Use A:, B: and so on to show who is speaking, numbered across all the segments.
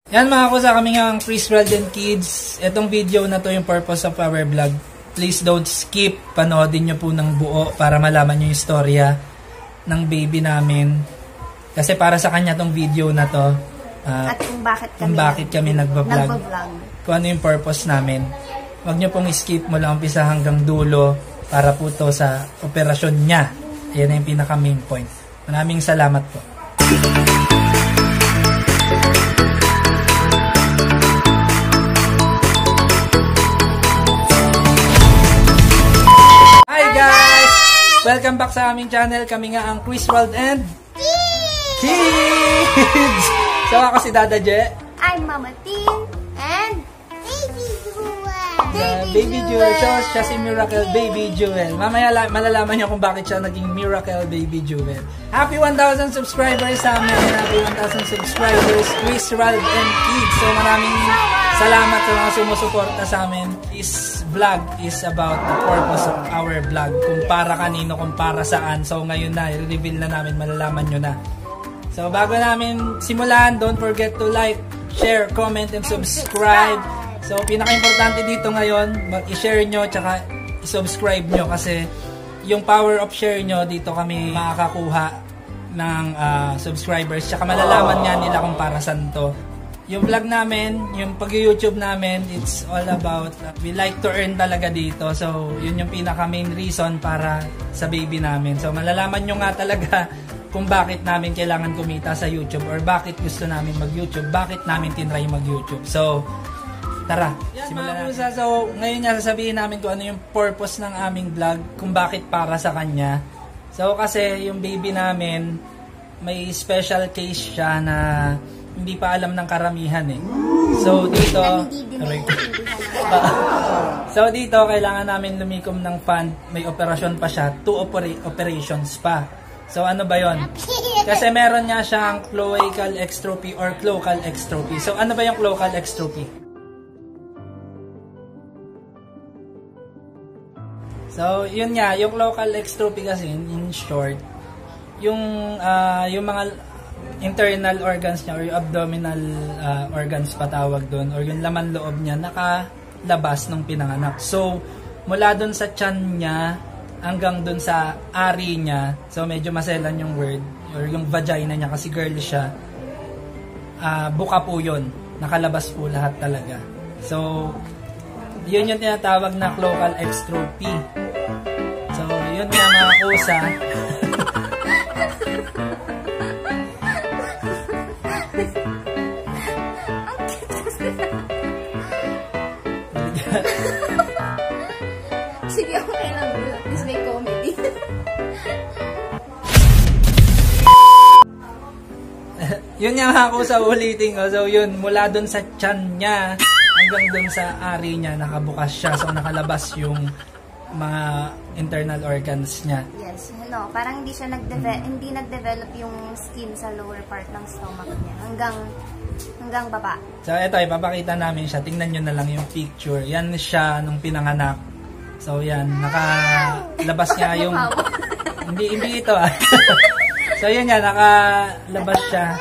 A: Yan mga kusa, kami nga ang Chris Walden Kids. Itong video na to yung purpose of our vlog. Please don't skip. Panoodin nyo po ng buo para malaman nyo yung istorya ng baby namin. Kasi para sa kanya tong video na to.
B: At kung bakit kami
A: nagbablog. Kung ano yung purpose namin. Huwag nyo pong skip mula umpisa hanggang dulo para po to sa operasyon niya. Ayan na yung pinaka main point. Maraming salamat po. Hi guys! Welcome back sa aming channel. Kami nga ang Chris Wald and Kids! So ako si Dada Je.
B: I'm Mama Tin and Baby Jewel.
A: Baby Jewel. Siya si Miracle Baby Jewel. Mamaya malalaman niyo kung bakit siya naging Miracle Baby Jewel. Happy 1,000 subscribers sa amin. Happy 1,000 subscribers, Chris Wald and Kids. So maraming salamat sa mga sumusuporta sa amin. This vlog is about the purpose of our vlog. Kung para kanino, kung para saan. So ngayon na, i-reveal na namin, malalaman nyo na. So bago namin simulan, don't forget to like, share, comment, and subscribe. So pinaka-importante dito ngayon, i-share nyo tsaka i-subscribe nyo kasi yung power of share nyo, dito kami makakakuha ng subscribers. Tsaka malalaman nga nila kung para saan to. Yung vlog namin, yung pag-YouTube namin, it's all about, we like to earn talaga dito. So yun yung pinaka-main reason para sa baby namin. So malalaman nyo nga talaga kung bakit namin kailangan kumita sa YouTube or bakit gusto namin mag-YouTube, bakit namin tinry mag-YouTube. So, tara, simulan natin. So, ngayon nga sasabihin namin kung ano yung purpose ng aming vlog, kung bakit para sa kanya. So, kasi yung baby namin, may special case siya na hindi pa alam ng karamihan eh. So, dito, so, dito, kailangan namin lumikom ng fund. May operasyon pa siya, 2 operations pa. So ano ba yon? Kasi meron nga siyang cloacal extrophy or cloacal extrophy. So ano ba yung cloacal extrophy? So yun nga, yung cloacal extrophy kasi in short, yung mga internal organs niya or yung abdominal organs patawag doon or yung laman loob niya nakalabas nung pinanganak. So mula doon sa tiyan niya hanggang dun sa ari niya, so medyo maselan yung word or yung vagina niya kasi girl siya, buka po yun, nakalabas po lahat talaga. So yun yung tinatawag na cloacal extrophy. So yun nga mga kusa.
B: Sige, okay lang. This may comedy.
A: Yun yung ako sa ulitin ko. So yun, mula dun sa tiyan niya hanggang dun sa ari niya, nakabukas siya. So nakalabas yung mga internal organs niya.
B: Yes, hello. Parang hindi siya nag-develop yung skin sa lower part ng stomach niya. Hanggang baba.
A: So ito, ipapakita namin siya. Tingnan nyo na lang yung picture. Yan siya nung pinanganak. So yan, nakalabas nga yung hindi ito ah. So yun nga, nakalabas siya.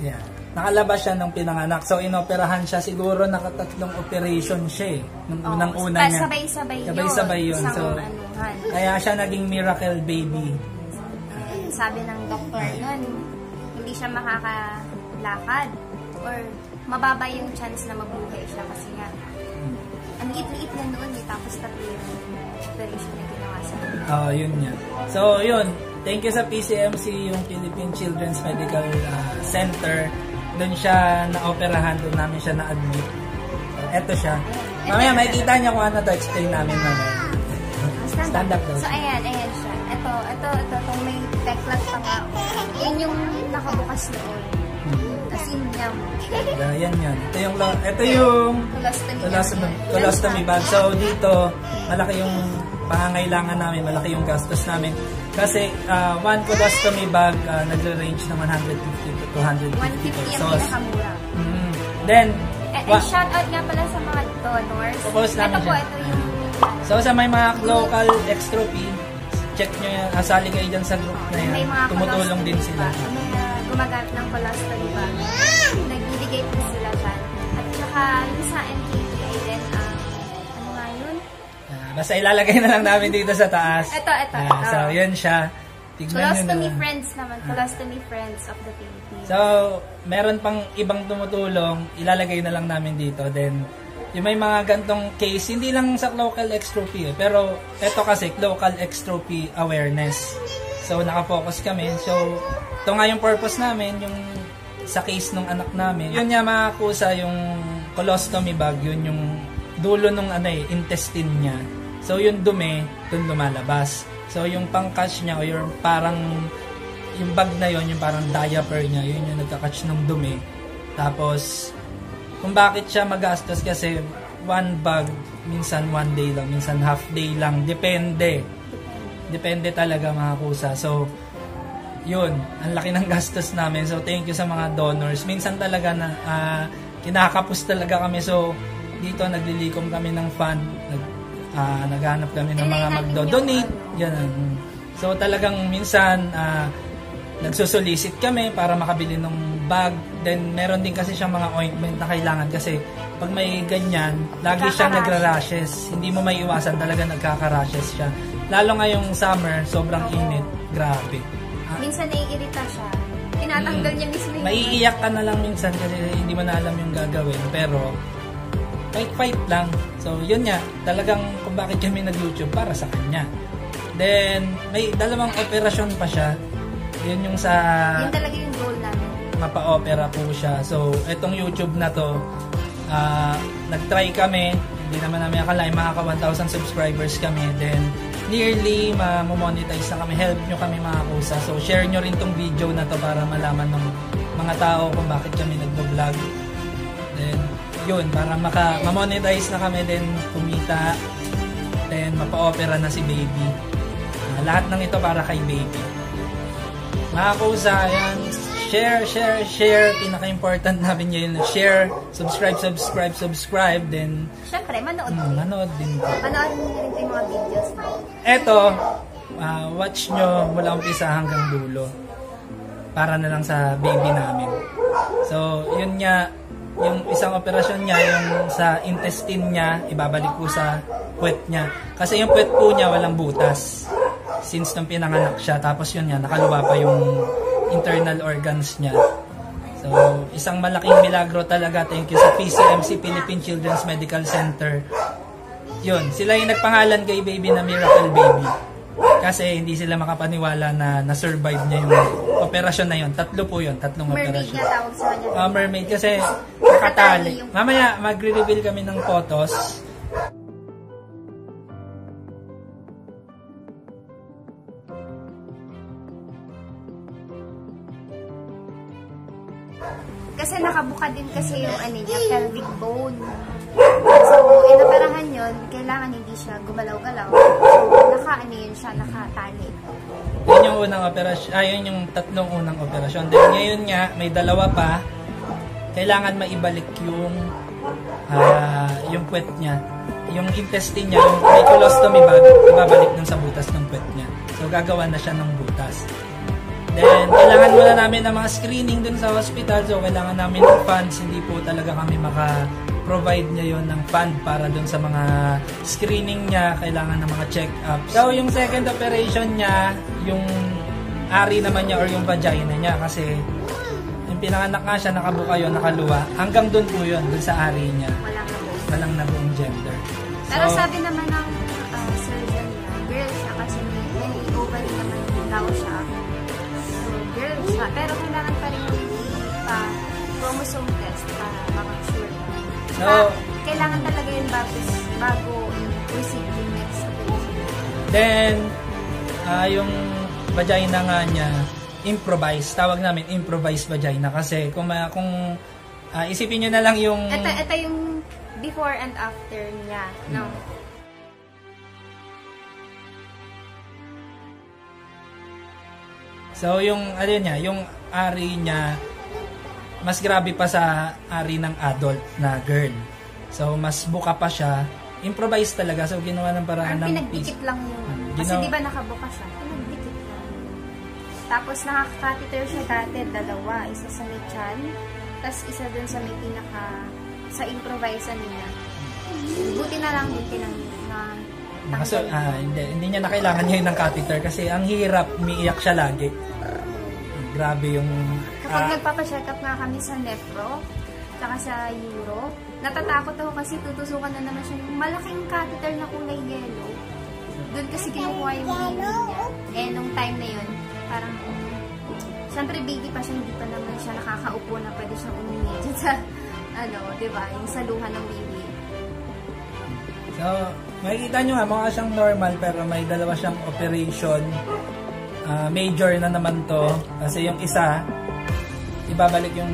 A: Yan. Nakalabas siya nung pinanganak. So inoperahan siya, siguro nakatatlong operation siya eh. Nung unang-una niya. Sabay-sabay yun. So kaya siya naging miracle baby.
B: Sabi ng doktor nun, hindi siya makakalakad or mababa yung chance na mabuhay siya kasi nga ang liit-liit na noon eh, tapos tatlo yung operation na ginawa sa
A: yun yan. So, yun. Thank you sa PCMC, yung Philippine Children's Medical Center. Doon siya na-operahan, doon namin siya na-admit. Eto siya. Mamaya, makikita niya kung ano to, explain namin mamaya. Stand up daw.
B: So, ayan siya. Itong may peklat pa nga. Yan yung nakabukas noon. As in,
A: yan. Ito yung colostomy bag. So dito, malaki yung pangangailangan namin, malaki yung gastos namin. Kasi one colostomy bag nagre-range ng 150 to 250 pesos.
B: 150 ang pinakamura.
A: Then,
B: shout out nga pala sa mga donors. Ito po, ito yung
A: so sa may mga local extrophy, check nyo yan, asali kayo dyan sa group na yan. Tumutulong din sila.
B: May gumagamit ng colostomy bag.
A: Basta ilalagay na lang namin dito sa taas.
B: Ito.
A: So, yun siya. Tignan nyo
B: Colostomy
A: na.
B: Friends naman. Colostomy Friends of the Philippines.
A: So, meron pang ibang tumutulong. Ilalagay na lang namin dito. Then, yung may mga gantong case, hindi lang sa local extropy pero ito kasi local extropy awareness. So, nakafocus kami. So, ito nga yung purpose namin, yung sa case ng anak namin. Yun nga mga kusa, yung colostomy bag, yun yung dulo ng intestine niya. So, yung dumi, dun lumalabas. So, yung pang-catch niya, o yung parang, yung bag na yun, yung parang diaper niya, yun yung nagka-catch ng dumi. Tapos, kung bakit siya magastos kasi one bag, minsan one day lang, minsan half day lang, depende talaga mga kusa. So yun, ang laki ng gastos namin. So thank you sa mga donors. Minsan talaga na kinakapos talaga kami. So dito naglilikom kami ng fund, naghanap kami ng mga magdo-donate. Yan. So talagang minsan nagsusolicit kami para makabili ng bag. Then, meron din kasi siyang mga ointment na kailangan kasi pag may ganyan, lagi siyang nagra-rashes. Hindi mo may iwasan talaga nagkaka-rashes siya. Lalo ngayong summer, sobrang init. Grabe.
B: Minsan naiirita siya. Tinatanggal niya mismo yung...
A: Maiiyak ka na lang minsan kasi hindi mo na alam yung gagawin. Pero, fight lang. So, yun nga. Talagang kung bakit kami nag-YouTube para sa kanya. Then, may dalawang operasyon pa siya. Yun yung sa...
B: Yun talaga yung goal namin.
A: Mapa-opera po siya. So, etong YouTube na to, nag-try kami. Hindi naman namin akalain, makaka 1,000 subscribers kami. Then, nearly ma-monetize na kami. Help nyo kami mga kusa. So, share nyo rin tong video na to para malaman ng mga tao kung bakit kami nag-vlog. Then, yun, para ma-monetize na kami. Then, kumita. Then, mapa-opera na si baby. Lahat ng ito para kay baby. Mga kusa, yan. Share. Pinaka-important namin yun. Share, subscribe. Then,
B: syempre, manood
A: din.
B: Manood din yung mga videos.
A: Eto, watch nyo mula umpisa hanggang dulo. Para na lang sa baby namin. So, yun nga, yung isang operasyon niya, yung sa intestine niya, ibabalik po sa puwet niya. Kasi yung puwet po niya walang butas. Since nung pinanganak siya, tapos yun nga, nakaluwa pa yung internal organs niya. So, isang malaking milagro talaga. Thank you sa PCMC, Philippine Children's Medical Center. Yun, sila yung nagpangalan kay baby na Miracle Baby. Kasi hindi sila makapaniwala na na-survive niya yung operasyon na yun. Tatlo po yun, tatlong
B: mermaid
A: operasyon.
B: Mermaid na tawag sa kanya.
A: Mermaid kasi nakatali. Mamaya, magre-reveal kami ng photos.
B: Kasi nakabuka din kasi yung niya, pelvic bone. So, inoperahan yun, kailangan hindi siya gumalaw-galaw. So, yun siya, nakatali.
A: Yun yung unang operasyon, yun yung tatlong unang operasyon. Then ngayon nga, may dalawa pa. Kailangan maibalik yung puwet niya. Yung intestine niya, yung may colostomy bag, ibabalik dun sa butas ng puwet niya. So, gagawa na siya ng butas. Then, kailangan muna namin ng mga screening dun sa hospital. So, kailangan namin ng funds. Hindi po talaga kami maka-provide niya yon ng fund para dun sa mga screening niya. Kailangan ng mga check-up. So, yung second operation niya, yung ari naman niya or yung vagina niya. Kasi, yung pinanganak nga siya, nakabuka yun, nakaluwa. Hanggang dun po yun, dun sa ari niya. Walang nabuong gender.
B: Pero sabi naman ng surgeon niya, girl siya kasi may ovary naman daw siya. Girl siya, pero kailangan pa rin pa-chromosome test para makasure.
A: So,
B: kailangan talaga yun bago receive yung next operation.
A: Then, yung vagina nga niya, improvised. Tawag namin improvised vagina kasi kung isipin nyo na lang yung...
B: Ito yung before and after niya. No?
A: So, yung ari niya, mas grabe pa sa ari ng adult na girl. So, mas buka pa siya. Improvised talaga. So, ginawa ng paraan ng...
B: Pinagdikit lang yun. Kasi di ba nakabuka siya? Pinagdikit lang. Tapos, nakaka-catheter siya dati, dalawa. Isa sa may chan, tapos isa dun sa may sa improvisa niya. Buti na lang din
A: Hindi niya na kailangan ngayon ng catheter kasi ang hirap, umiiyak siya lagi. Grabe yung...
B: Kapag nagpapacheck up nga kami sa nephro, tsaka sa euro, natatakot ako kasi tutusukan na naman siya yung malaking catheter na kulay yellow. Doon kasi kinukuha yung baby niya. Nung time na yun, parang, syempre baby pa siya, hindi pa naman siya nakakaupo na pwede siyang umingi dyan sa, diba, yung saluhan ng baby.
A: So, makikita nyo nga, mukha siyang normal pero may dalawa siyang operation. Major na naman to kasi yung isa ibabalik yung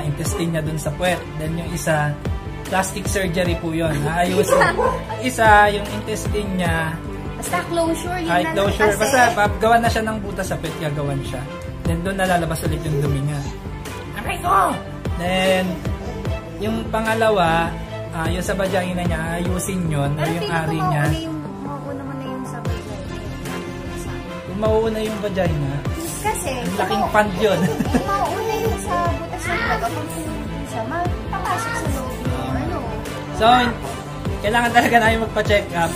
A: intestine niya dun sa puwet. Then yung isa plastic surgery po yun. Ayusin. Isa yung intestine niya
B: basta closure yun.
A: Closure. Basta gawan na siya ng butas sa puwet, gagawan siya. Then doon nalalabas ulit yung dumi niya. Aray ko! Then yung pangalawa, yung sa vagina niya, ayusin yun. Yung ari niya.
B: Mauuna mo na yung sa vagina.
A: Kung mauuna yung vagina,
B: kasi
A: laking pand yun.
B: Mauuna yung sa butas ng baga. Pag sinunod siya, mapapasok sa loob.
A: So, kailangan talaga namin magpa-check up.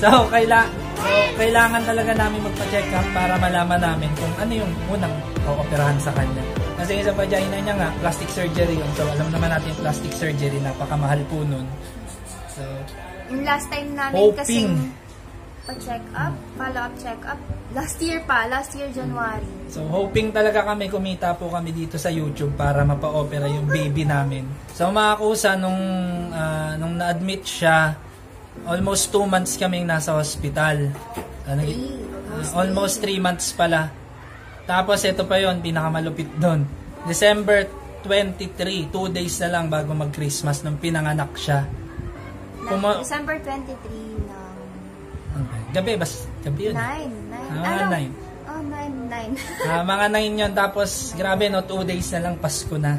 A: So, kailangan talaga namin magpa-check up para malaman namin kung ano yung unang operahan sa kanya. Kasi sa vagina niya nga, plastic surgery yun. So, alam naman natin yung plastic surgery, napakamahal po nun. So,
B: yung last time namin kasing pa-check up, follow-up check up, last year January.
A: So, hoping talaga kami, kumita po kami dito sa YouTube para mapa-opera yung baby namin. So, mga kusa, nung na-admit siya, almost 2 months kaming nasa hospital. Almost 3 months pala. Tapos, ito pa yon pinakamalupit doon. December 23, 2 days na lang bago mag-Christmas nung pinanganak siya.
B: December 23 ng...
A: Gabi yun.
B: 9.
A: 9.
B: Oh, 9.
A: Mga 9 yun. Tapos, grabe no, 2 days na lang, Pasko na.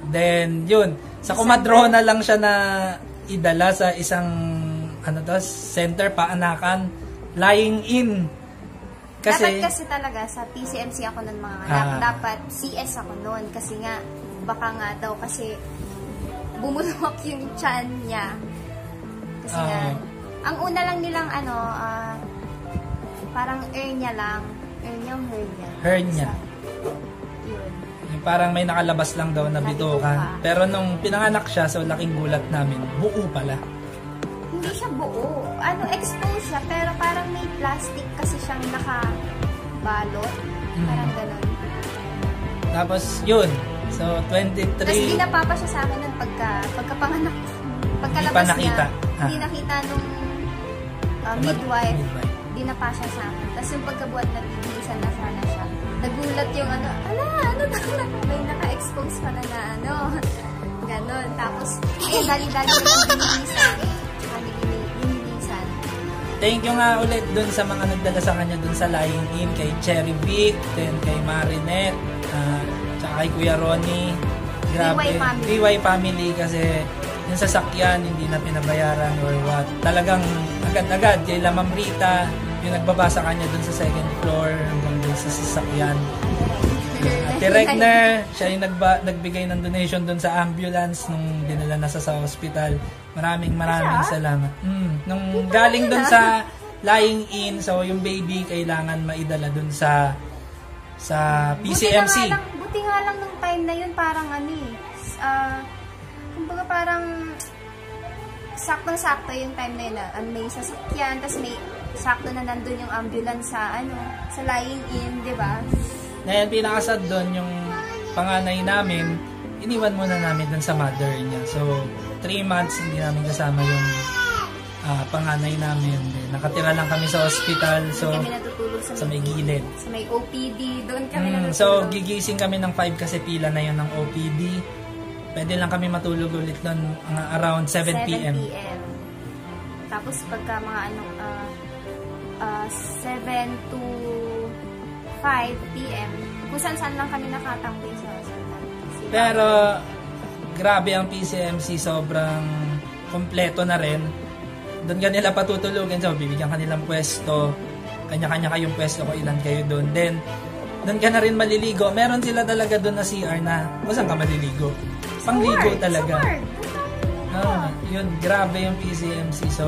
A: Then, yun. Sa Comadrona lang siya na idala sa isang, center, paanakan, lying in.
B: Dapat kasi talaga, sa PCMC ako nun mga anak. Dapat CS ako nun. Kasi nga, baka nga daw, kasi bumulok yung tiyan niya. Kasi nga, ang una lang nilang parang hernia lang.
A: Hernia.
B: Yun.
A: Yung parang may nakalabas lang daw na bituka. Pero nung pinanganak siya, so laking gulat namin, buo pala.
B: Hindi siya buo. Exposed siya, pero parang may plastic kasi siyang nakabalot. Parang ganun.
A: Tapos, yun. So, 23...
B: Tapos dinapapa siya sa akin ng pagkapanganak. Pagkalabas niya, hindi nakita nung midwife. Dinapa siya sa akin. Tapos yung pagkabuhat na binisan na sana siya. Nagulat yung may naka-expose pa na ganon. Tapos, dali-dali yung binisan. Binisan.
A: Thank you nga ulit dun sa mga nagdala sa kanya dun sa Lying In, kay Cherry Vic, then kay Marinette, tsaka kay Kuya Ronnie. Grabe. DY family kasi yung sasakyan hindi na pinabayaran or what. Talagang agad-agad kay La Ma'am Rita, yung nagbabasa kanya dun sa 2nd floor hanggang dun sa sasakyan. Ate Regner, siya yung nagbigay ng donation dun sa ambulance nung dinala na sa hospital. Maraming salamat. Nung galing dun sa Lying In, so yung baby kailangan maidala dun sa PCMC.
B: Buti nga lang nung time na yun, parang kumbaga parang saktong-sakto yung time na yun. May sasakyan, tapos may sakto na nandun yung ambulance sa Lying In, di ba?
A: Ngayon, pinakasad doon yung panganay namin, iniwan muna namin doon sa mother niya. So, 3 months hindi namin kasama yung panganay namin. Nakatira lang kami sa hospital. So,
B: kami natutulog sa
A: may gilid.
B: Sa may OPD, doon kami natutulog.
A: So, gigising kami ng 5 kasi pila na yun ng OPD. Pwede lang kami matulog ulit doon around 7 p.m.
B: Tapos, pagka mga 7 to 5 p.m. kung saan lang kami nakatambay sa hospital.
A: Pero, grabe ang PCMC, sobrang kompleto na rin. Doon ka nila patutulugin, so bibigyan ka nilang pwesto, kanya-kanya kayong pwesto kung ilan kayo doon. Then, doon ka na rin maliligo. Meron sila talaga doon na CR na kung saan ka maliligo. Pangligo talaga. Yun, grabe yung PCMC. So,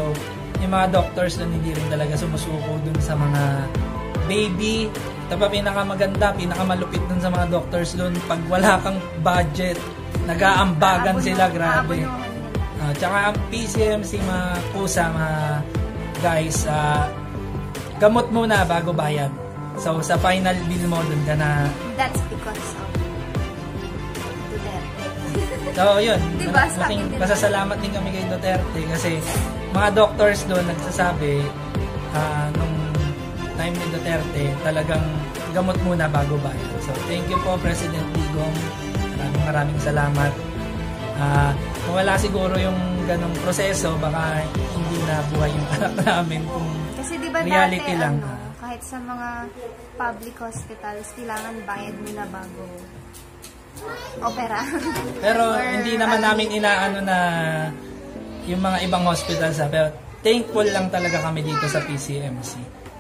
A: yung mga doctors doon hindi rin talaga sumusuko dun sa mga baby. Ito pa pinakamaganda, pinakamalupit dun sa mga doctors doon. Pag wala kang budget, nag-aambagan sila, grabe. Tsaka ang PCMC, mga pusa, mga guys, gamot muna bago bayad. So, sa final bill mo, dun ka na...
B: That's because of Duterte.
A: So, yun.
B: Diba,
A: Pasasalamat din kami kay Duterte kasi mga doctors doon nagsasabi nung time ni Duterte, talagang gamot muna bago bayad. So, thank you po, President Digong. Maraming salamat. Kung wala siguro yung ganong proseso, baka hindi na buhay yung anak namin kung
B: kasi diba
A: reality
B: dati,
A: lang.
B: Kahit sa mga public hospitals, kailangan bayad muna bago opera.
A: Pero hindi naman namin inaano na yung mga ibang hospitals. Pero thankful lang talaga kami dito sa PCMC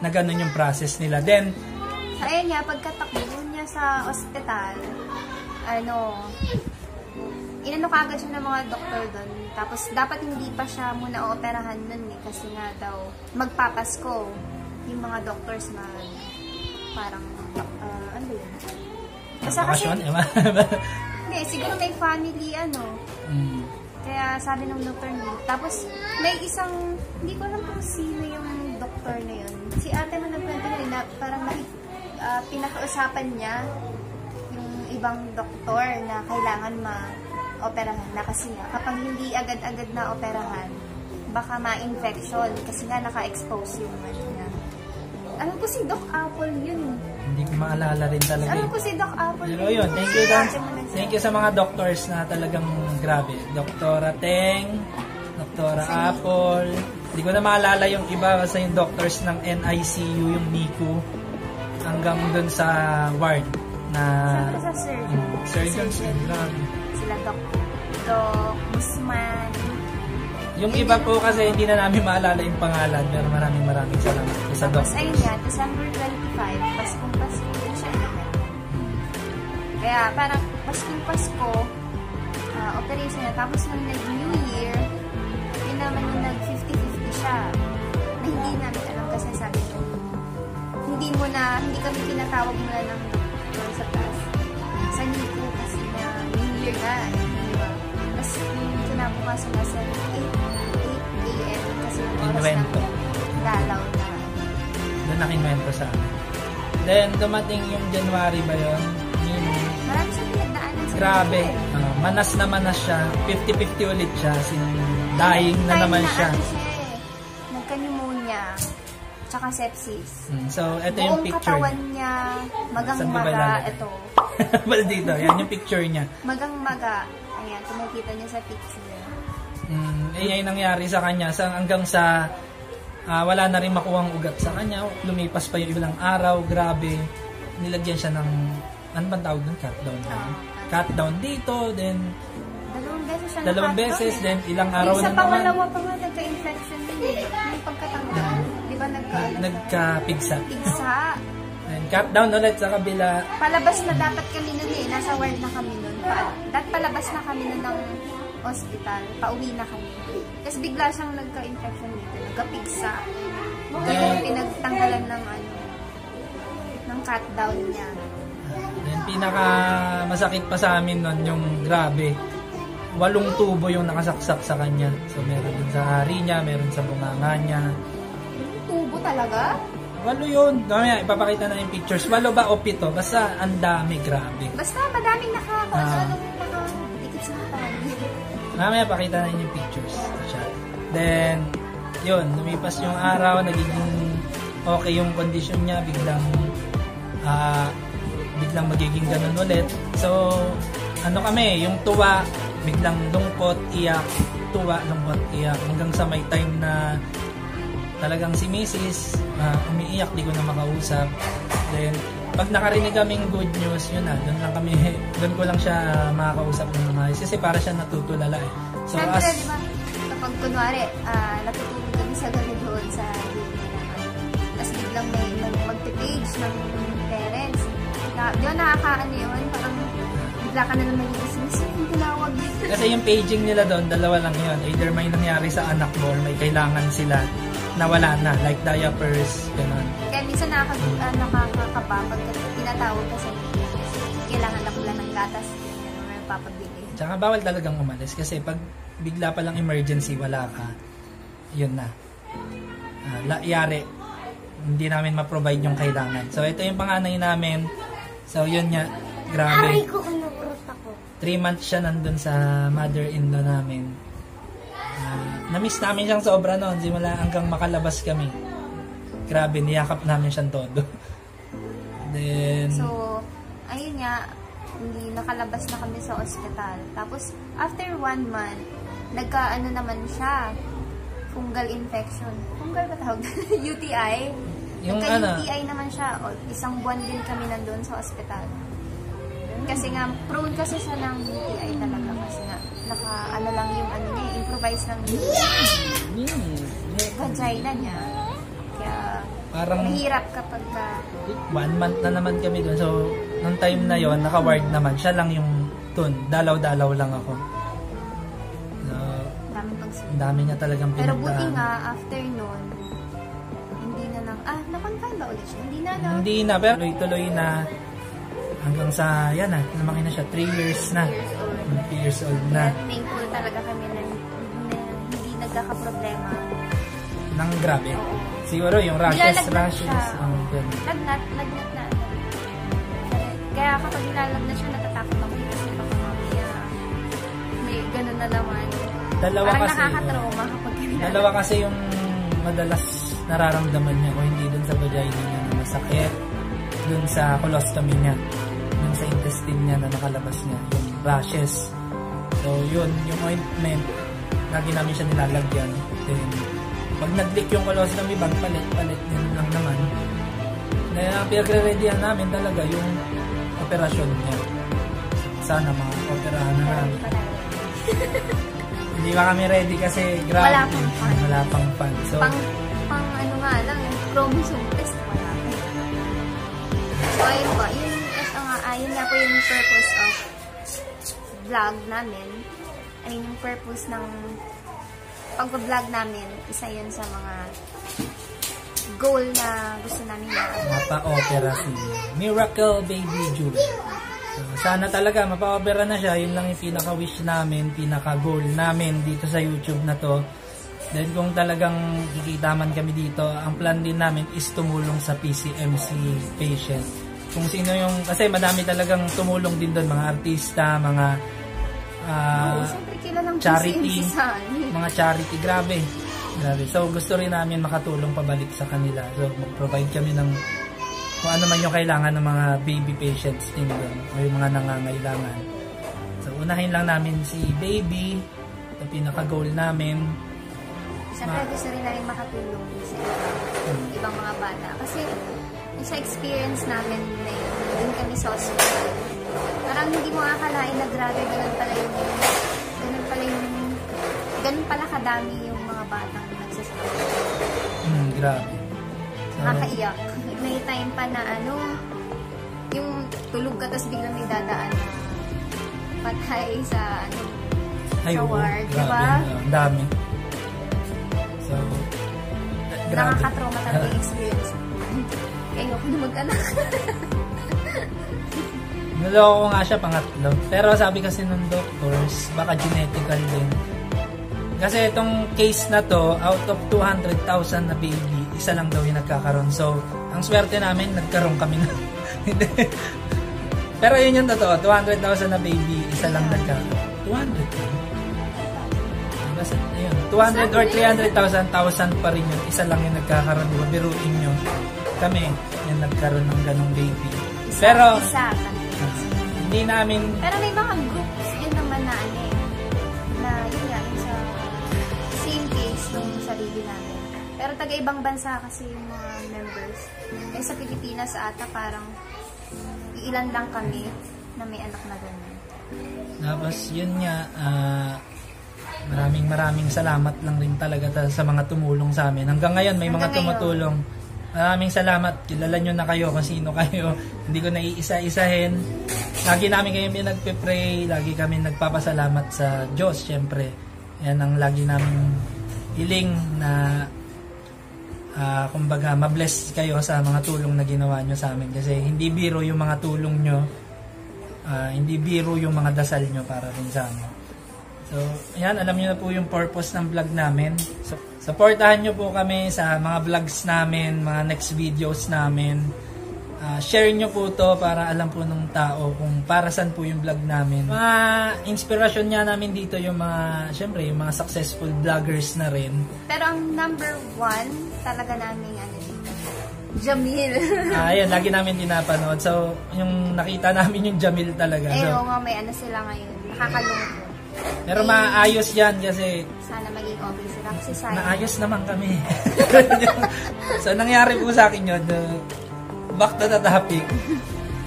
A: na ganun yung process nila. Then,
B: ayun nga, pagkatakbo niya sa hospital, inano kagad siya ng mga doktor doon. Tapos, dapat hindi pa siya muna ooperahan nun kasi nga daw, magpapasko yung mga doctors na parang, ano yun? Basta kasi, hindi, siguro may family, Kaya sabi ng doktor niya. Tapos, may isang, hindi ko alam kung sino yung doktor na yun. Si ate mo nagkwento na parang pinakausapan niya yung ibang doktor na kailangan ma-operahan na kasi nga, kapag hindi agad-agad na operahan, baka ma-infection kasi nga naka-expose yung niya. Alam ko si Doc Apple yun.
A: Hindi ko maalala rin talaga.
B: Alam ko si Doc Apple.
A: Pero yun, thank you sa mga doctors na talagang grabe. Doktora Teng, Doktora Apple. Hindi ko na maalala yung iba kasi yung doctors ng NICU, yung NICU. Hanggang dun sa ward na...
B: Sa surgeons. Sila Doc Musman.
A: Yung iba po kasi hindi na namin maalala yung pangalan, pero maraming salamat sa
B: Tapos
A: doctors.
B: ayun nga, December 25, Paskong Pasko din siya naman. Kaya parang Paskong Pasko, operation na. Tapos nung nag-New Year, yun naman yung nag-50-50 siya. Na hindi namin alam kasi sabi ko, hindi kami pinatawag muna ng doktor sa taas. Sa Nico kasi na New Year na, diba? Tapos yung kinabukasan na sa 8 a.m. kasi yung oras namin dalaw na.
A: Doon nakinwento sa amin. Then, dumating yung January ba yun?
B: Marami siya pinagdaanan sa
A: grabe. Manas na manas siya. 50-50 ulit siya. Dying na naman siya.
B: Nagka-pneumonia. Tsaka sepsis.
A: So, ito yung picture.
B: Buong katawan niya, magang-maga. Ito.
A: Dito. Yan yung picture niya.
B: Magang-maga. Ayan, kung makita niya sa picture.
A: Yan yung nangyari sa kanya. Hanggang sa wala na rin makuhang ugat sa kanya. Lumipas pa yung ilang araw. Grabe. Nilagyan siya ng, ano bang tawag doon? Cut down. Cut down dito. Then, dalawang beses. Then, ilang araw na naman.
B: Sa pangalawa pa nga, nagka-infection din. Yung pagkatanggal. Di ba
A: nagka-pigsa.
B: Pigsa.
A: Then, cut down ulit sa kabila.
B: Palabas na dapat kami nun Nasa ward na kami nun. Palabas na kami nun ng hospital. Pauwi na kami. Tapos bigla siyang nagka-infection dito. Nagka-pigsa. Kaya pinagtanggalan ng cut down niya.
A: Then, pinaka masakit pa sa amin nun yung grabe. 8 tubo yung nakasaksak sa kanya. So, meron din sa hari niya, meron sa bunganga niya.
B: Tubo talaga?
A: 8 yun. Mamaya, ipapakita na yung pictures. 8 ba o 7? Basta, ang dami, grabe.
B: Basta, madaming nakakadikit sa katawan.
A: Mamaya, pakita na yung pictures. Then, yun, lumipas yung araw, nagiging okay yung condition niya, biglang magiging ganun ulit. So, yung tuwa, biglang lungkot, iyak, tuwa, lungkot, iyak. Hanggang sa may time na talagang si Mrs. Umiiyak, di ko na makausap. Then, pag nakarinig kaming good news, yun na, doon ko lang siya makakausap ng mga kasi para siya natutulala eh. So,
B: siyempre, diba, kapag kunwari, natutulog kami sa gabi doon sa tapos biglang may magpipage ng parents. Di ba nakakaano yun? Parang bigla ka na naman yung Sino yung tinawag?
A: Kasi yung paging nila doon, dalawa lang yun. Either may nangyari sa anak mo or may kailangan sila na wala na. Like diapers, gano'n.
B: Kaya minsan nakakakapa pag tinatawag kasi kailangan na pala ng gatas. Ano papabili.
A: Tsaka bawal talagang umalis kasi pag bigla palang emergency, wala ka, yun na. Yari, hindi namin ma-provide yung kailangan. So, ito yung panganay namin. So, yun nga, grabe. 3 months siya nandun sa mother-in-law namin. Na-miss namin siyang sobra noon, simula hanggang makalabas kami. Grabe, niyakap namin siyang todo. Then,
B: so, ayun nga, hindi nakalabas na kami sa ospital. Tapos, after 1 month, nagka-ano naman siya, fungal infection. Fungal ba tawag? UTI. Nagka-UTI naman siya. O, 1 buwan din kami nandun sa ospital. Kasi nga, prone kasi siya ng UTI talaga. Kasi nga, naka-ano lang yung ano niya, improvise lang yung vagina niya. Kaya,
A: parang
B: mahirap kapag
A: 1 month na naman kami doon. So, nung time na yon naka-ward naman. Siya lang yung dun. Dalaw-dalaw lang ako. So, dami niya talagang pinuntahan.
B: Pero buti nga, after nun, hindi na na-confine ba ulit siya? Hindi na, no?
A: Hindi na, pero tuloy-tuloy na hanggang sa, yan na, lumaki na siya. 3 years na. 3 years old na.
B: Kaya thankful talaga kami na hindi nagkaka-problema.
A: Nang grabe. Siguro yung rashes.
B: Lagnat na. Kaya kapag nilalagnat siya, natatakot ako kasi baka mamaya may ganun na naman. Parang nakaka-trauma kapag nilalagnat.
A: Dalawa kasi yung madalas nararamdaman niya kung hindi dun sa vagina niya na masakit, dun sa colostomy niya, dun sa intestine niya na nakalabas niya, yung rashes. So yun, yung ointment, lagi namin siya nilalagyan. Then, pag nag-leak yung colostomy bag, palit din lang naman. Na pinagre-readyan namin talaga yung operasyon niya. Sana operahan na namin. Hindi pa kami ready kasi grabe. Wala pang fun. So,
B: pang ano nga lang, yung chromosome test, wala pa. So, ayun po. Yun nga po yung purpose of vlog namin. I mean, yung purpose ng pag-vlog namin, isa yun sa mga goal na gusto namin
A: mapa-opera si Miracle Baby Jewel. So, sana talaga mapa-opera na siya. Yun lang yung pinaka-wish namin, pinaka-goal namin dito sa YouTube na to. Then kung talagang kikita man kami dito, ang plan din namin is tumulong sa PCMC patient. Kung sino yung, kasi madami talagang tumulong din doon, mga artista, mga charity, mga charity, grabe. So gusto rin namin makatulong pabalik sa kanila. So mag-provide kami ng kung ano man yung kailangan ng mga baby patients din doon o yung mga nangangailangan. So unahin lang namin si baby, ito pinaka-goal namin.
B: Siyempre gusto rin namin makatulong sa ibang mga bata. Kasi sa experience namin na yun, doon kami sa hospital. Parang hindi mo akalain na grabe, ganun pala kadami yung mga batang nagsasakit.
A: Grabe. So,
B: nakakaiyak. May time pa na yung tulog ka tapos biglang may dadaan patay sa sa ward, diba?
A: Ang dami. So,
B: nakaka-trauma talaga yung experience. Kaya ayoko na mag-anak.
A: Naloko ko nga siya pangatlo. Pero sabi kasi ng doctors, baka genetical din. Kasi itong case na to, out of 200,000 na baby, isa lang daw yung nagkakaroon. So, ang swerte namin, nagkaroon kami na. Pero yun yung totoo, 200,000 na baby, isa lang nagkakaroon. 200 or 300,000 pa rin yun. Isa lang yung nagkakaroon. Diba? Biruin nyo. Kami, yung nagkaroon ng ganong baby. Pero, hindi namin...
B: Pero may mga groups yun naman na na yun nga, yung sa same case nung sarili namin. Pero taga-ibang bansa kasi yung mga members. Eh sa Pilipinas ata parang ilan lang kami na may anak na ganun.
A: Tapos yun nga, maraming salamat lang rin talaga sa mga tumulong sa amin. Hanggang ngayon may mga tumutulong. Maraming salamat. Kilala nyo na kayo kung sino kayo. Hindi ko na iisa-isahin. lagi namin kayong pinagpe-pray, lagi kami nagpapasalamat sa Diyos, syempre. Yan ang lagi namin hiling na kumbaga mabless kayo sa mga tulong na ginawa nyo sa amin kasi hindi biro yung mga tulong nyo, hindi biro yung mga dasal nyo para rin sa amin. So, ayan, alam nyo na po yung purpose ng vlog namin. So, supportahan nyo po kami sa mga vlogs namin, mga next videos namin. Share nyo po to para alam po ng tao kung para saan po yung vlog namin. Mga inspirasyon nga namin dito yung mga, syempre, yung mga successful vloggers na rin.
B: Pero ang number 1 talaga namin Jamil.
A: Ayan, lagi namin dinapanood. So, yung nakita namin yung Jamil talaga.
B: Eh,
A: so,
B: nga, may sila ngayon. Nakakalungkot.
A: Pero maayos yan kasi
B: sana maging okay sila kasi sayang.
A: Naayos naman kami. So, nangyari po sa akin yun. Back to the topic.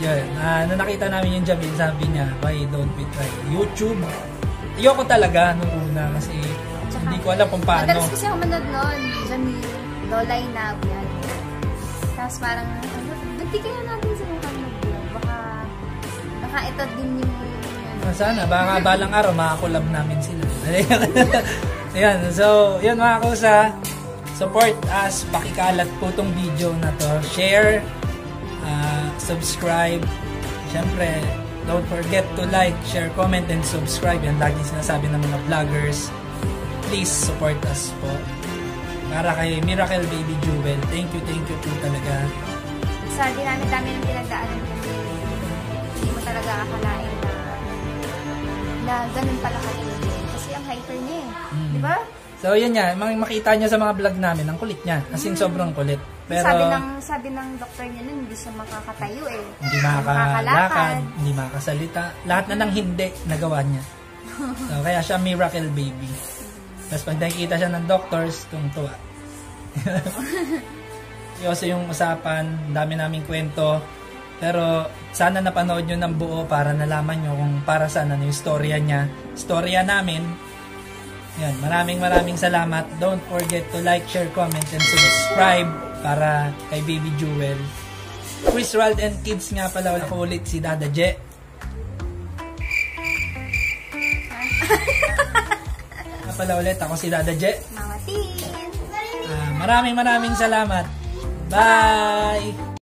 A: Yun. Nung nakita namin yung Jamil, sabi niya, why don't we try YouTube? Ayoko talaga nung una kasi hindi ko alam kung paano.
B: Madalas kasi ako manood noon. Jamil, Lola Inab, yan. Tapos parang, ba't kaya natin sa mga mag-vlog? Baka ito din yung
A: sana, baka balang araw makakulab namin sila. Ayan, so, yun mga kusa, support us, pakikalat po tong video na to, share, subscribe, syempre, don't forget to like, share, comment, and subscribe. Yan lagi sinasabi ng mga vloggers. Please support us po. Para kay Miracle Baby Jewel, thank you po talaga.
B: Sa dami ng pinagdaanan kasi hindi mo talaga akalain na ganun pala kalaki. Kasi ang hyper niya eh. Di ba?
A: So, yun nga. Makita niya sa mga vlog namin, ang kulit niya. As in, sobrang kulit. Pero,
B: sabi ng doktor niya nun, hindi siya makakatayo eh.
A: Hindi makakalakad, hindi makakasalita. Lahat na ng hindi nagawa niya. So, kaya siya Miracle Baby. Tapos pag nakikita siya ng doctors, tuwa. Kasi yung usapan, dami naming kwento. Pero sana napanood nyo ng buo para nalaman nyo kung para saan ano yung storya niya. Storya namin. Yan, maraming salamat. Don't forget to like, share, comment, and subscribe para kay Baby Jewel. Chris Rald and Kids nga pala. Wala ko ulit si Dada Je. Nga pala ulit ako si Dada Je.
B: Mga teen.
A: Maraming salamat. Bye!